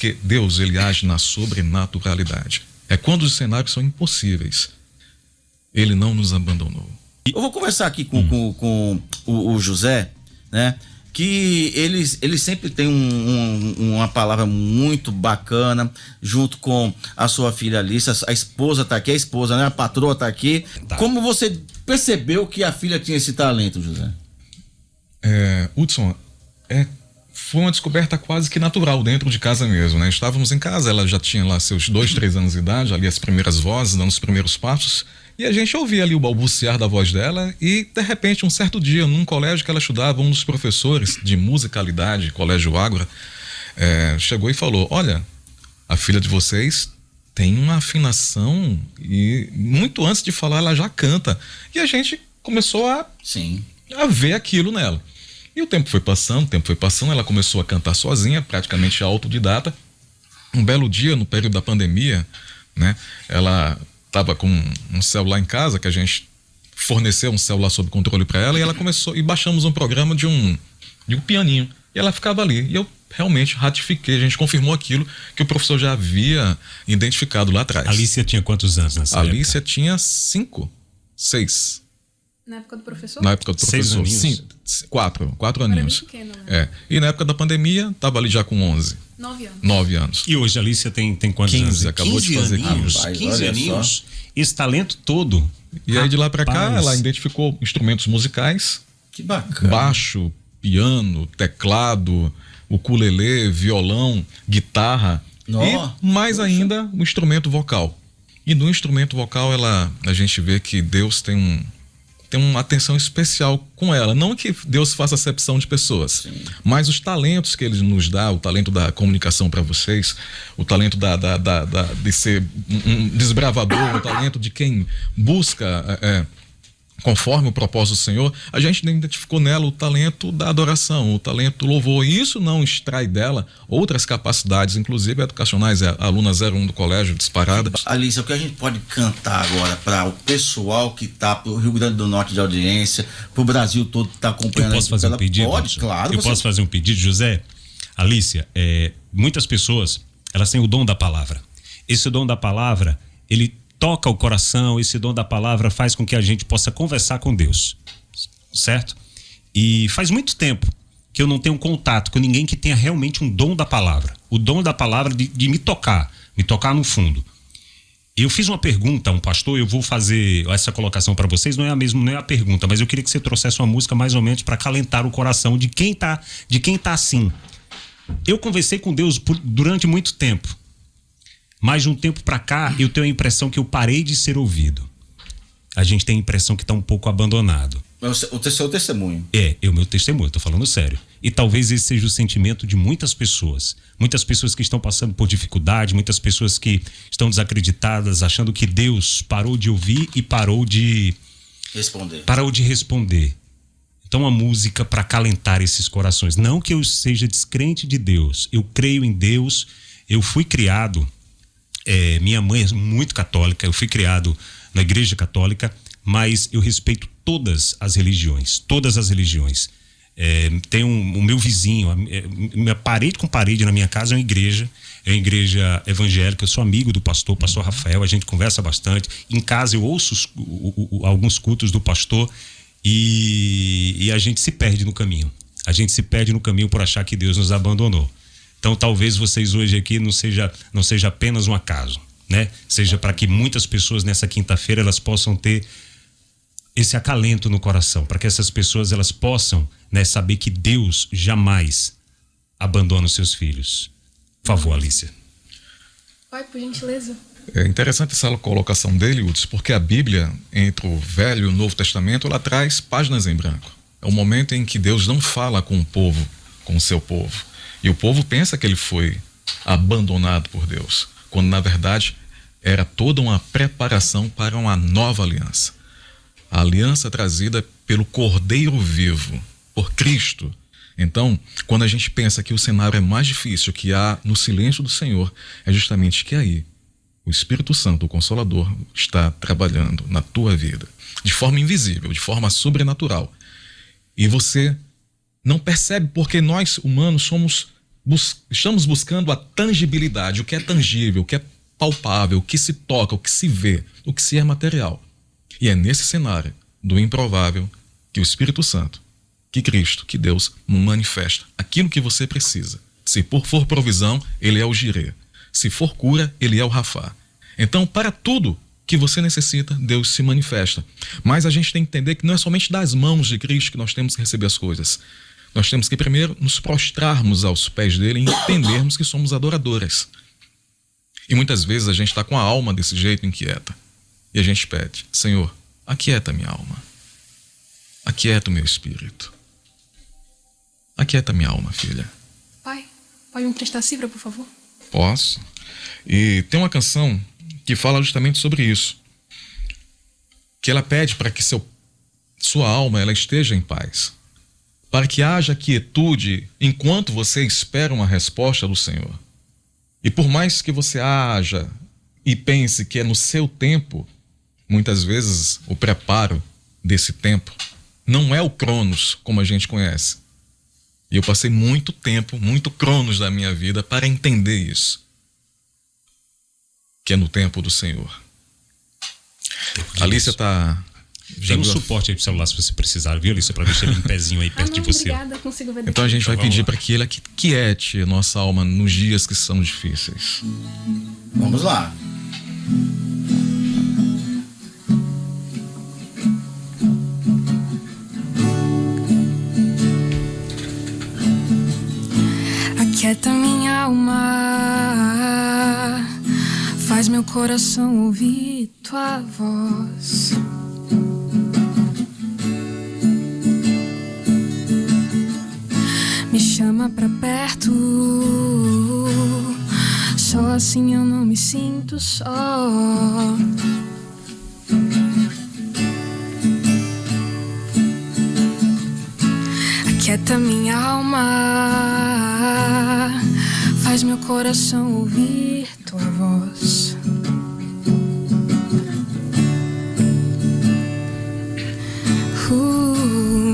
porque Deus, ele age na sobrenaturalidade. É quando os cenários são impossíveis. Ele não nos abandonou. Eu vou conversar aqui com o José, né? Que ele sempre tem uma palavra muito bacana, junto com a sua filha Alice. A esposa tá aqui, né? A patroa tá aqui. Tá. Como você percebeu que a filha tinha esse talento, José? Hudson, foi uma descoberta quase que natural dentro de casa mesmo, né? Estávamos em casa, ela já tinha lá seus 2, 3 anos de idade, ali as primeiras vozes, dando os primeiros passos, e a gente ouvia ali o balbuciar da voz dela, e de repente, um certo dia, num colégio que ela estudava, um dos professores de musicalidade, Colégio Ágora, chegou e falou: olha, a filha de vocês tem uma afinação, e muito antes de falar ela já canta. E a gente começou a ver aquilo nela. E o tempo foi passando, ela começou a cantar sozinha, praticamente autodidata. Um belo dia, no período da pandemia, né, ela estava com um celular em casa, que a gente forneceu um celular sob controle para ela, e ela começou, e baixamos um programa de um pianinho, e ela ficava ali, e eu realmente ratifiquei, a gente confirmou aquilo que o professor já havia identificado lá atrás. A Alicia tinha quantos anos nessa época? A Alicia tinha 5, 6. Na época do professor? Na época do professor, 4 aninhos. Era bem pequeno, né? E na época da pandemia, estava ali já com 11. 9 anos. E hoje a Alicia tem quantos 15, anos? acabou 15 de fazer 15. 15 aninhos. Esse talento todo. E aí de lá pra cá, ela identificou instrumentos musicais. Que bacana. Baixo, piano, teclado, ukulele, violão, guitarra. E mais ainda, o instrumento vocal. E no instrumento vocal, a gente vê que Deus tem uma atenção especial com ela. Não que Deus faça acepção de pessoas, mas os talentos que Ele nos dá, o talento da comunicação para vocês, o talento de ser um desbravador, o talento de quem busca conforme o propósito do Senhor, a gente identificou nela o talento da adoração, o talento do louvor. E isso não extrai dela outras capacidades, inclusive educacionais. É a aluna 01 do colégio, disparada. Alice, o que a gente pode cantar agora para o pessoal que está pro Rio Grande do Norte de audiência, pro Brasil todo que está acompanhando? Eu posso fazer um pedido? Pode, claro. Eu posso fazer um pedido, José? Alicia, muitas pessoas, elas têm o dom da palavra. Esse dom da palavra, ele toca o coração, esse dom da palavra faz com que a gente possa conversar com Deus, certo? E faz muito tempo que eu não tenho contato com ninguém que tenha realmente um dom da palavra, o dom da palavra de me tocar no fundo. Eu fiz uma pergunta a um pastor, eu vou fazer essa colocação para vocês, não é a pergunta, mas eu queria que você trouxesse uma música mais ou menos para acalentar o coração de quem tá assim. Eu conversei com Deus durante muito tempo. Mas de um tempo pra cá, eu tenho a impressão que eu parei de ser ouvido. A gente tem a impressão que tá um pouco abandonado. O seu testemunho. É o meu testemunho, tô falando sério. E talvez esse seja o sentimento de muitas pessoas. Muitas pessoas que estão passando por dificuldade, muitas pessoas que estão desacreditadas, achando que Deus parou de ouvir e parou de responder. Então, a música para acalentar esses corações. Não que eu seja descrente de Deus. Eu creio em Deus. Eu fui criado... minha mãe é muito católica, eu fui criado na igreja católica, mas eu respeito todas as religiões. Tem o meu vizinho, minha parede com parede na minha casa é uma igreja evangélica. Eu sou amigo do pastor Rafael, a gente conversa bastante. Em casa eu ouço alguns cultos do pastor e a gente se perde no caminho. A gente se perde no caminho por achar que Deus nos abandonou. Então talvez vocês hoje aqui não seja apenas um acaso, né? Seja para que muitas pessoas nessa quinta-feira elas possam ter esse acalento no coração, para que essas pessoas elas possam, né, saber que Deus jamais abandona os seus filhos. Por favor, Alicia. Pai, por gentileza. É interessante essa colocação dele, Hudson, porque a Bíblia, entre o Velho e o Novo Testamento, ela traz páginas em branco. É o momento em que Deus não fala com o povo, com o seu povo. E o povo pensa que ele foi abandonado por Deus, quando na verdade era toda uma preparação para uma nova aliança. A aliança trazida pelo Cordeiro Vivo, por Cristo. Então, quando a gente pensa que o cenário é mais difícil, que há no silêncio do Senhor, é justamente que aí o Espírito Santo, o Consolador, está trabalhando na tua vida, de forma invisível, de forma sobrenatural. E você não percebe, porque nós humanos somos estamos buscando a tangibilidade, o que é tangível, o que é palpável, o que se toca, o que se vê, o que se é material. E é nesse cenário do improvável que o Espírito Santo, que Cristo, que Deus manifesta aquilo que você precisa. Se for provisão, ele é o Jirê. Se for cura, ele é o Rafá. Então, para tudo que você necessita, Deus se manifesta. Mas a gente tem que entender que não é somente das mãos de Cristo que nós temos que receber as coisas. Nós temos que primeiro nos prostrarmos aos pés dele e entendermos que somos adoradoras. E muitas vezes a gente está com a alma desse jeito inquieta. E a gente pede: Senhor, aquieta minha alma. Aquieta o meu espírito. Aquieta minha alma, filha. Pai, pode me emprestar a cifra, por favor? Posso. E tem uma canção que fala justamente sobre isso. Que ela pede para que sua alma ela esteja em paz. Para que haja quietude enquanto você espera uma resposta do Senhor. E por mais que você haja e pense que é no seu tempo, muitas vezes o preparo desse tempo não é o Cronos como a gente conhece. E eu passei muito tempo, muito Cronos da minha vida para entender isso. Que é no tempo do Senhor. A Alicia está... Tem um suporte aí pro celular se você precisar, viu, Alicia? Pra deixar ele em pezinho aí perto de você. Obrigada, consigo ver daqui. Então a gente vai pedir para que ele quiete a nossa alma nos dias que são difíceis. Vamos lá. Aquieta minha alma, faz meu coração ouvir tua voz. Me chama pra perto, só assim eu não me sinto só. Aquieta minha alma, faz meu coração ouvir tua voz.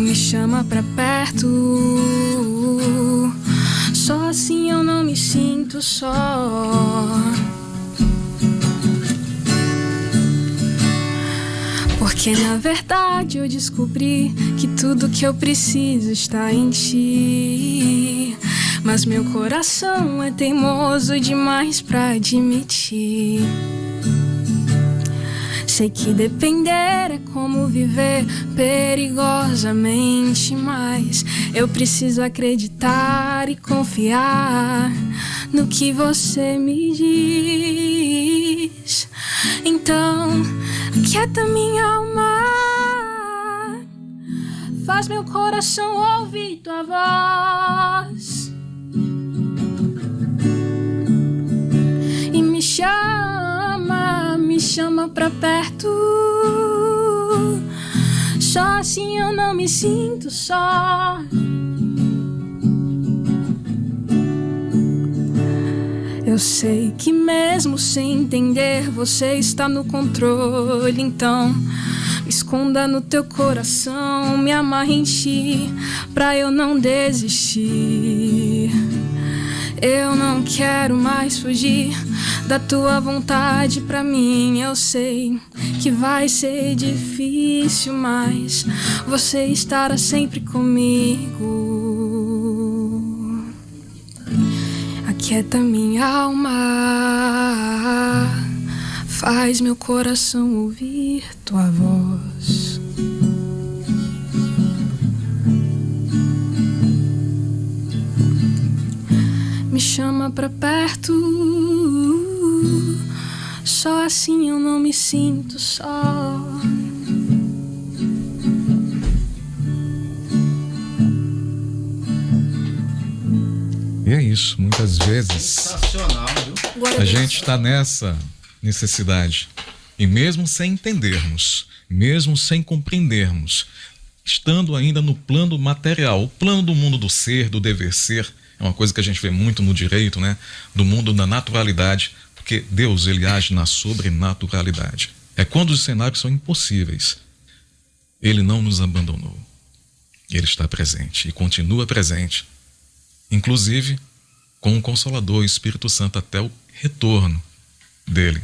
Me chama pra perto, só assim eu não me sinto só. Porque na verdade eu descobri que tudo que eu preciso está em ti. Mas meu coração é teimoso demais pra admitir. Sei que depender é como viver perigosamente, mas eu preciso acreditar e confiar no que você me diz. Então, aquieta minha alma, faz meu coração ouvir tua voz e me chama pra perto, só assim eu não me sinto só. Eu sei que mesmo sem entender você está no controle, então me esconda no teu coração, me amarre em ti pra eu não desistir. Eu não quero mais fugir da tua vontade pra mim. Eu sei que vai ser difícil, mas você estará sempre comigo. Aquieta minha alma, faz meu coração ouvir tua voz. Me chama pra perto, só assim eu não me sinto só. E é isso, muitas vezes Sensacional, viu? a gente está nessa necessidade. E mesmo sem entendermos, mesmo sem compreendermos, estando ainda no plano material, o plano do mundo do ser, do dever ser, é uma coisa que a gente vê muito no direito, né? Do mundo da naturalidade, porque Deus ele age na sobrenaturalidade. É quando os cenários são impossíveis. Ele não nos abandonou. Ele está presente e continua presente. Inclusive com o Consolador, o Espírito Santo, até o retorno dele,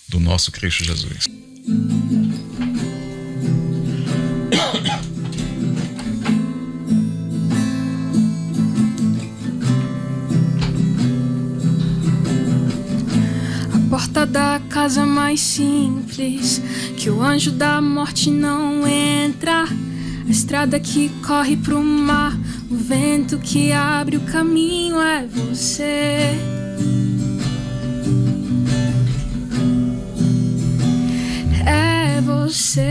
do nosso Cristo Jesus. A porta da casa mais simples, que o anjo da morte não entra. A estrada que corre pro mar, o vento que abre o caminho é você. É você.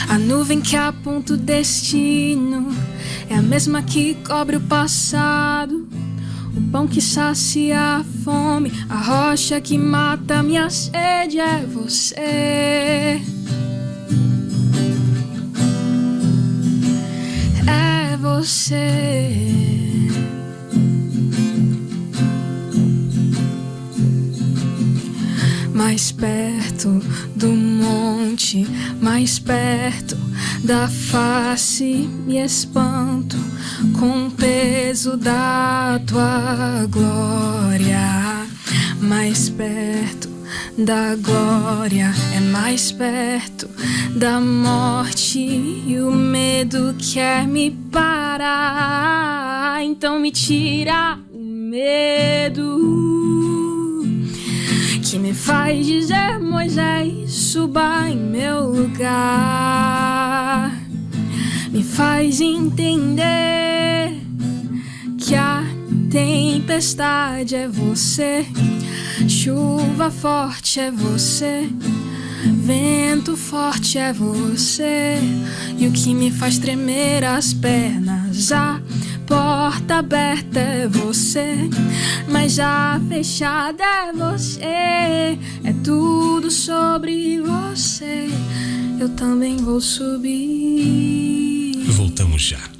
A nuvem que aponta o destino é a mesma que cobre o passado. O pão que sacia a fome, a rocha que mata minha sede é você. É você. Mais perto do monte, mais perto da face, me espanto com o peso da tua glória. Mais perto da glória, é mais perto da morte, e o medo quer me parar. Então me tira o medo que me faz dizer: Moisés, suba em meu lugar. Me faz entender que a tempestade é você, chuva forte é você, vento forte é você, e o que me faz tremer as pernas, a porta aberta é você, mas já fechada é você. É tudo sobre você. Eu também vou subir. Voltamos já.